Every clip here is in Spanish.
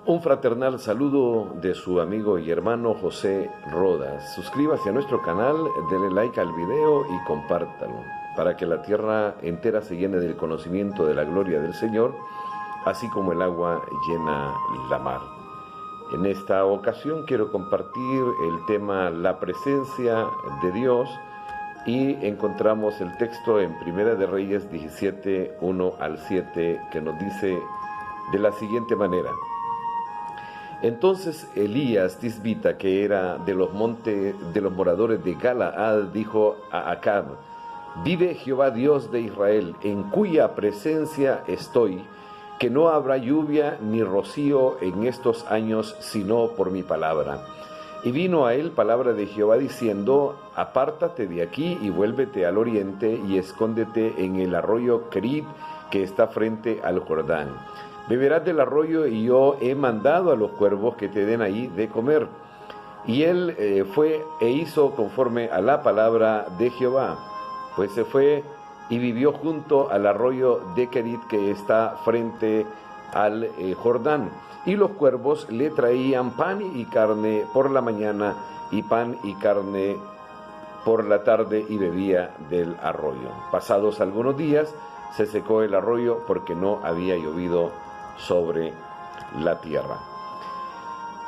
Un fraternal saludo de su amigo y hermano José Rodas. Suscríbase a nuestro canal, denle like al video y compártalo para que la tierra entera se llene del conocimiento de la gloria del Señor, así como el agua llena la mar. En esta ocasión quiero compartir el tema la presencia de Dios y encontramos el texto en Primera de Reyes 17, 1 al 7, que nos dice de la siguiente manera. Entonces Elías Tisbita, que era de los moradores de Galaad, dijo a Acab: vive Jehová Dios de Israel, en cuya presencia estoy, que no habrá lluvia ni rocío en estos años, sino por mi palabra. Y vino a él palabra de Jehová diciendo: apártate de aquí y vuélvete al oriente y escóndete en el arroyo Kerit, que está frente al Jordán. Beberás del arroyo y yo he mandado a los cuervos que te den ahí de comer. Y él fue e hizo conforme a la palabra de Jehová, pues se fue y vivió junto al arroyo de Kerit, que está frente al Jordán. Y los cuervos le traían pan y carne por la mañana y pan y carne por la tarde, y bebía del arroyo. Pasados algunos días se secó el arroyo porque no había llovido sobre la tierra.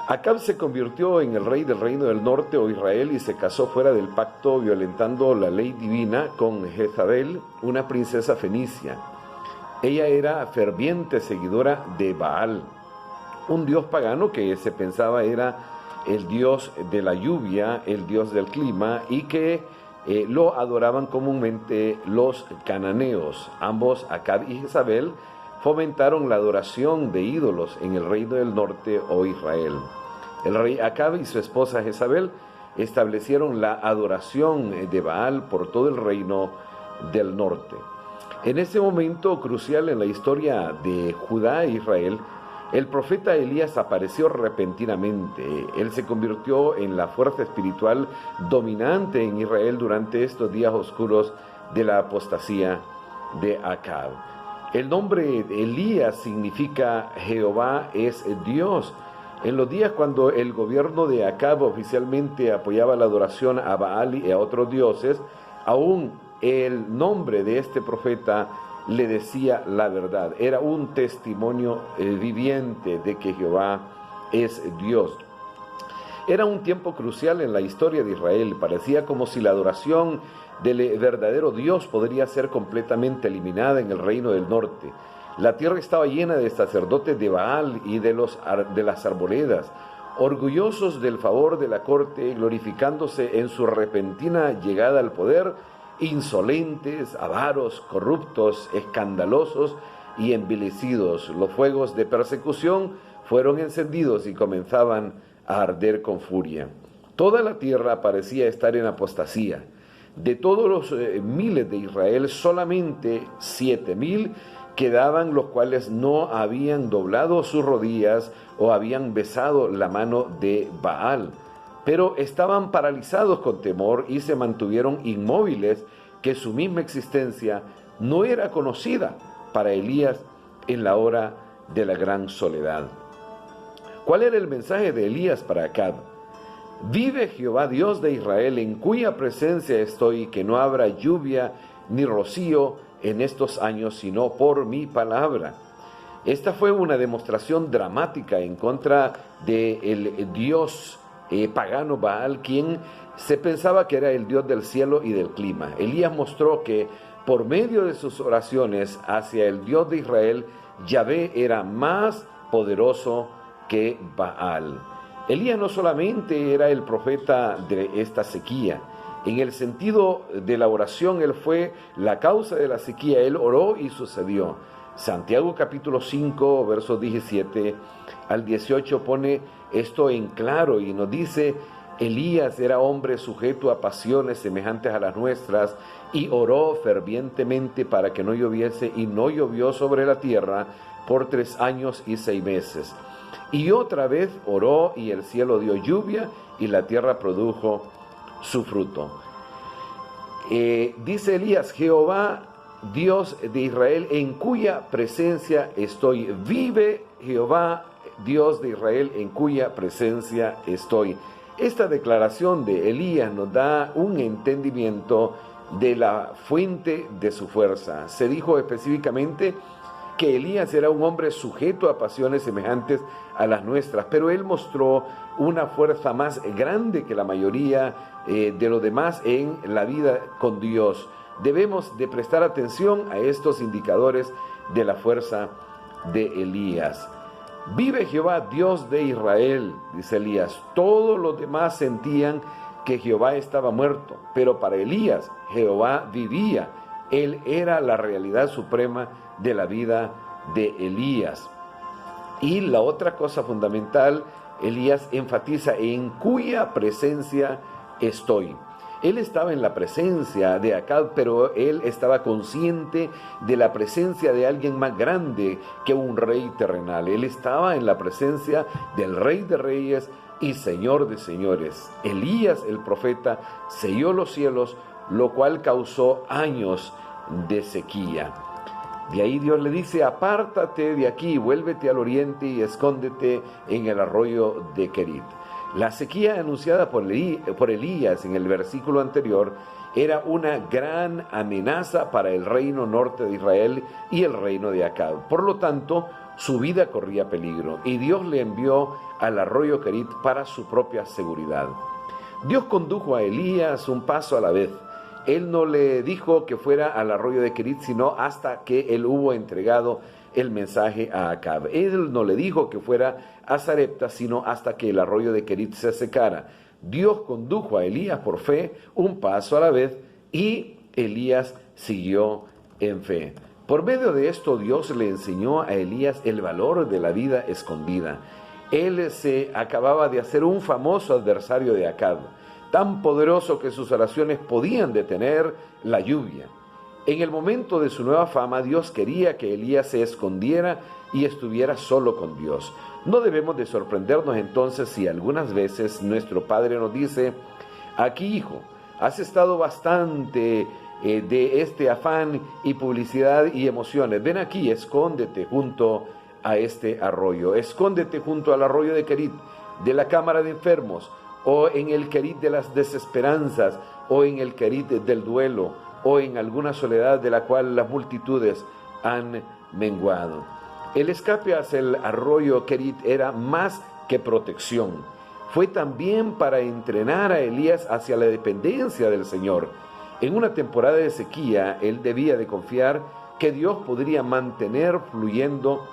Acab se convirtió en el rey del reino del norte, o Israel, y se casó fuera del pacto, violentando la ley divina con Jezabel, una princesa fenicia. Ella era ferviente seguidora de Baal, un dios pagano que se pensaba era el dios de la lluvia, el dios del clima, y que lo adoraban comúnmente los cananeos. Ambos, Acab y Jezabel, fomentaron la adoración de ídolos en el reino del norte, o Israel. El rey Acab y su esposa Jezabel establecieron la adoración de Baal por todo el reino del norte. En ese momento crucial en la historia de Judá e Israel, el profeta Elías apareció repentinamente. Él se convirtió en la fuerza espiritual dominante en Israel durante estos días oscuros de la apostasía de Acab. El nombre Elías significa Jehová es Dios. En los días cuando el gobierno de Acab oficialmente apoyaba la adoración a Baal y a otros dioses, aún el nombre de este profeta le decía la verdad. Era un testimonio viviente de que Jehová es Dios. Era un tiempo crucial en la historia de Israel. Parecía como si la adoración del verdadero Dios podría ser completamente eliminada en el reino del norte. La tierra estaba llena de sacerdotes de Baal y de las arboledas, orgullosos del favor de la corte, glorificándose en su repentina llegada al poder, insolentes, avaros, corruptos, escandalosos y envilecidos. Los fuegos de persecución fueron encendidos y comenzaban a arder con furia. Toda la tierra parecía estar en apostasía. De todos los miles de Israel, solamente 7,000 quedaban, los cuales no habían doblado sus rodillas o habían besado la mano de Baal, pero estaban paralizados con temor y se mantuvieron inmóviles, que su misma existencia no era conocida para Elías en la hora de la gran soledad. ¿Cuál era el mensaje de Elías para Acab? Vive Jehová Dios de Israel, en cuya presencia estoy, que no habrá lluvia ni rocío en estos años, sino por mi palabra. Esta fue una demostración dramática en contra del dios pagano Baal, quien se pensaba que era el dios del cielo y del clima. Elías mostró que por medio de sus oraciones hacia el Dios de Israel, Yahvé era más poderoso que Baal. Elías no solamente era el profeta de esta sequía. En el sentido de la oración, él fue la causa de la sequía. Él oró y sucedió. Santiago capítulo 5, versos 17 al 18 pone esto en claro y nos dice: Elías era hombre sujeto a pasiones semejantes a las nuestras, y oró fervientemente para que no lloviese, y no llovió sobre la tierra por 3 años y 6 meses. Y otra vez oró, y el cielo dio lluvia, y la tierra produjo su fruto. Dice Elías: Jehová Dios de Israel, en cuya presencia estoy. Vive Jehová Dios de Israel, en cuya presencia estoy. Esta declaración de Elías nos da un entendimiento de la fuente de su fuerza. Se dijo específicamente que Elías era un hombre sujeto a pasiones semejantes a las nuestras, pero él mostró una fuerza más grande que la mayoría de los demás en la vida con Dios. Debemos de prestar atención a estos indicadores de la fuerza de Elías. Vive Jehová, Dios de Israel, dice Elías. Todos los demás sentían que Jehová estaba muerto, pero para Elías Jehová vivía. Él era la realidad suprema de la vida de Elías. Y la otra cosa fundamental, Elías enfatiza: en cuya presencia estoy. Él estaba en la presencia de Acab, pero él estaba consciente de la presencia de alguien más grande que un rey terrenal. Él estaba en la presencia del Rey de Reyes y Señor de Señores. Elías, el profeta, selló los cielos, lo cual causó años de sequía. De ahí Dios le dice: apártate de aquí, vuélvete al oriente y escóndete en el arroyo de Querit. La sequía anunciada por Elías en el versículo anterior era una gran amenaza para el reino norte de Israel y el reino de Acab. Por lo tanto, su vida corría peligro y Dios le envió al arroyo Querit para su propia seguridad. Dios condujo a Elías un paso a la vez. Él no le dijo que fuera al arroyo de Querit, sino hasta que él hubo entregado el mensaje a Acab. Él no le dijo que fuera a Sarepta, sino hasta que el arroyo de Querit se secara. Dios condujo a Elías por fe, un paso a la vez, y Elías siguió en fe. Por medio de esto, Dios le enseñó a Elías el valor de la vida escondida. Él se acababa de hacer un famoso adversario de Acab, tan poderoso que sus oraciones podían detener la lluvia. En el momento de su nueva fama, Dios quería que Elías se escondiera y estuviera solo con Dios. No debemos de sorprendernos entonces si algunas veces nuestro Padre nos dice: aquí, hijo, has estado bastante de este afán y publicidad y emociones. Ven aquí, escóndete junto a este arroyo. Escóndete junto al arroyo de Querit, de la cámara de enfermos, o en el Querit de las desesperanzas, o en el Querit del duelo, o en alguna soledad de la cual las multitudes han menguado. El escape hacia el arroyo Querit era más que protección. Fue también para entrenar a Elías hacia la dependencia del Señor. En una temporada de sequía, él debía de confiar que Dios podría mantener fluyendo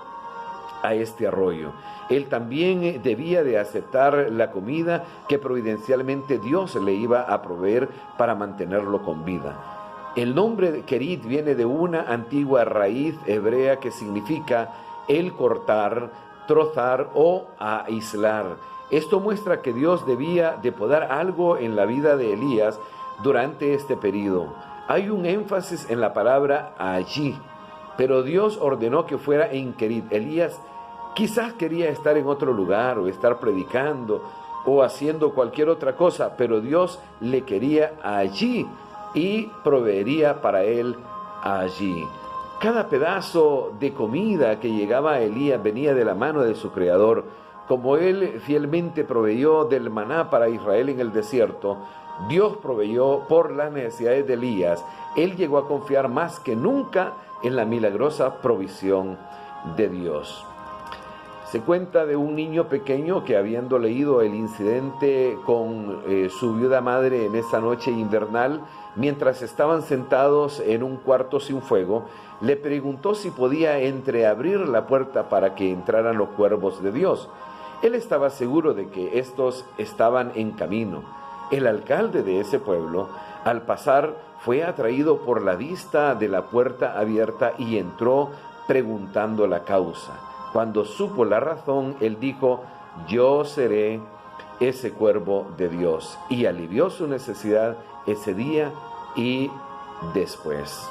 a este arroyo. Él también debía de aceptar la comida que providencialmente Dios le iba a proveer para mantenerlo con vida. El nombre de Querit viene de una antigua raíz hebrea que significa el cortar, trozar o aislar. Esto muestra que Dios debía de podar algo en la vida de Elías durante este periodo. Hay un énfasis en la palabra allí, pero Dios ordenó que fuera en Querit. Elías quizás quería estar en otro lugar o estar predicando o haciendo cualquier otra cosa, pero Dios le quería allí y proveería para él allí. Cada pedazo de comida que llegaba a Elías venía de la mano de su Creador. Como él fielmente proveyó del maná para Israel en el desierto, Dios proveyó por las necesidades de Elías. Él llegó a confiar más que nunca en la milagrosa provisión de Dios. Se cuenta de un niño pequeño que, habiendo leído el incidente con su viuda madre en esa noche invernal, mientras estaban sentados en un cuarto sin fuego, le preguntó si podía entreabrir la puerta para que entraran los cuervos de Dios. Él estaba seguro de que estos estaban en camino. El alcalde de ese pueblo, al pasar, fue atraído por la vista de la puerta abierta y entró preguntando la causa. Cuando supo la razón, él dijo: yo seré ese cuervo de Dios, y alivió su necesidad ese día y después.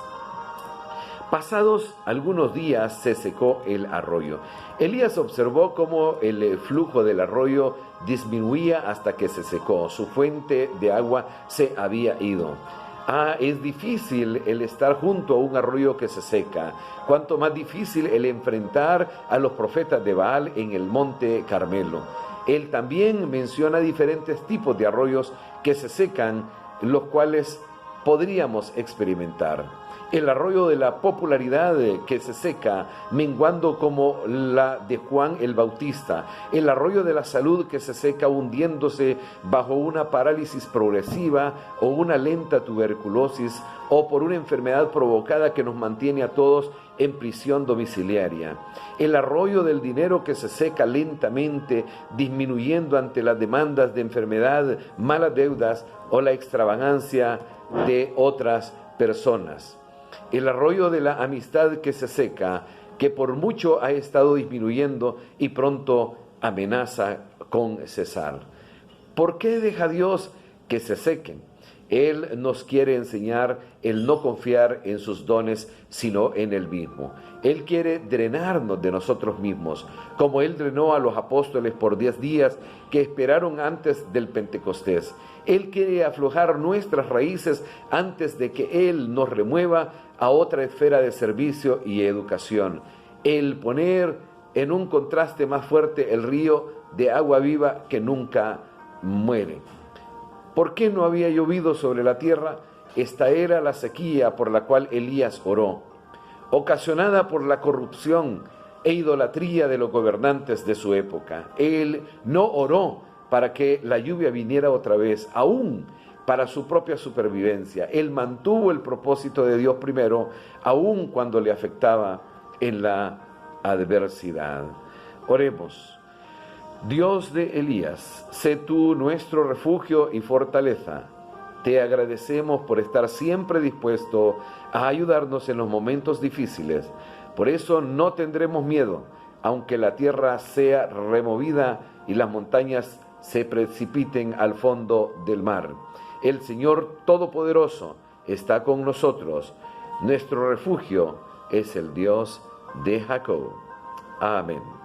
Pasados algunos días se secó el arroyo. Elías observó cómo el flujo del arroyo disminuía hasta que se secó. Su fuente de agua se había ido. Es difícil el estar junto a un arroyo que se seca, cuanto más difícil el enfrentar a los profetas de Baal en el monte Carmelo. Él también menciona diferentes tipos de arroyos que se secan, los cuales podríamos experimentar. El arroyo de la popularidad que se seca, menguando como la de Juan el Bautista. El arroyo de la salud que se seca hundiéndose bajo una parálisis progresiva o una lenta tuberculosis o por una enfermedad provocada que nos mantiene a todos en prisión domiciliaria. El arroyo del dinero que se seca lentamente, disminuyendo ante las demandas de enfermedad, malas deudas o la extravagancia de otras personas. El arroyo de la amistad que se seca, que por mucho ha estado disminuyendo y pronto amenaza con cesar. ¿Por qué deja Dios que se sequen? Él nos quiere enseñar el no confiar en sus dones, sino en Él mismo. Él quiere drenarnos de nosotros mismos, como Él drenó a los apóstoles por 10 días que esperaron antes del Pentecostés. Él quiere aflojar nuestras raíces antes de que Él nos remueva a otra esfera de servicio y educación. El poner en un contraste más fuerte el río de agua viva que nunca muere. ¿Por qué no había llovido sobre la tierra? Esta era la sequía por la cual Elías oró, ocasionada por la corrupción e idolatría de los gobernantes de su época. Él no oró para que la lluvia viniera otra vez, aún para su propia supervivencia. Él mantuvo el propósito de Dios primero, aún cuando le afectaba en la adversidad. Oremos. Dios de Elías, sé tú nuestro refugio y fortaleza. Te agradecemos por estar siempre dispuesto a ayudarnos en los momentos difíciles. Por eso no tendremos miedo, aunque la tierra sea removida y las montañas se precipiten al fondo del mar. El Señor Todopoderoso está con nosotros. Nuestro refugio es el Dios de Jacob. Amén.